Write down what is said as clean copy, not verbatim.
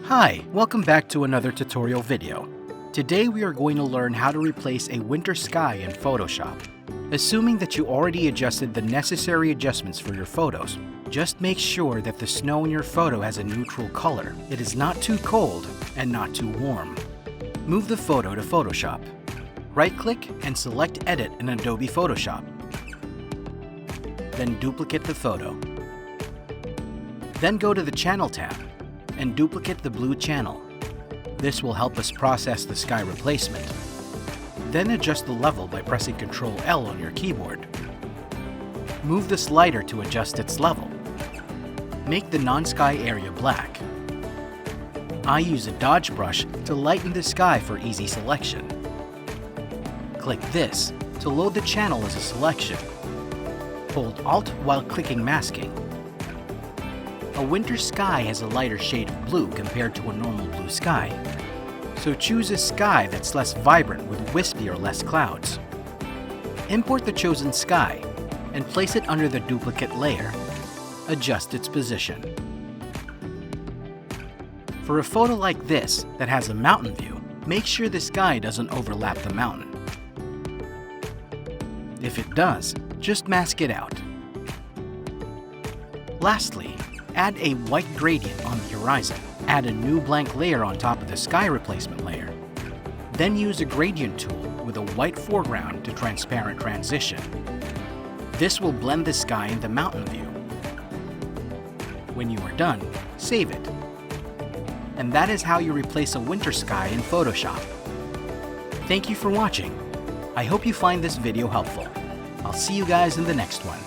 Hi, welcome back to another tutorial video. Today we are going to learn how to replace a winter sky in Photoshop. Assuming that you already adjusted the necessary adjustments for your photos, just make sure that the snow in your photo has a neutral color. It is not too cold and not too warm. Move the photo to Photoshop. Right-click and select Edit in Adobe Photoshop. Then duplicate the photo. Then go to the Channel tab and duplicate the blue channel. This will help us process the sky replacement. Then adjust the level by pressing Ctrl L on your keyboard. Move the slider to adjust its level. Make the non-sky area black. I use a dodge brush to lighten the sky for easy selection. Click this to load the channel as a selection. Hold Alt while clicking masking. A winter sky has a lighter shade of blue compared to a normal blue sky, so choose a sky that's less vibrant with wispy or less clouds. Import the chosen sky and place it under the duplicate layer. Adjust its position. For a photo like this that has a mountain view, make sure the sky doesn't overlap the mountain. If it does, just mask it out. Lastly, add a white gradient on the horizon. Add a new blank layer on top of the sky replacement layer. Then use a gradient tool with a white foreground to transparent transition. This will blend the sky in the mountain view. When you are done, save it. And that is how you replace a winter sky in Photoshop. Thank you for watching. I hope you find this video helpful. I'll see you guys in the next one.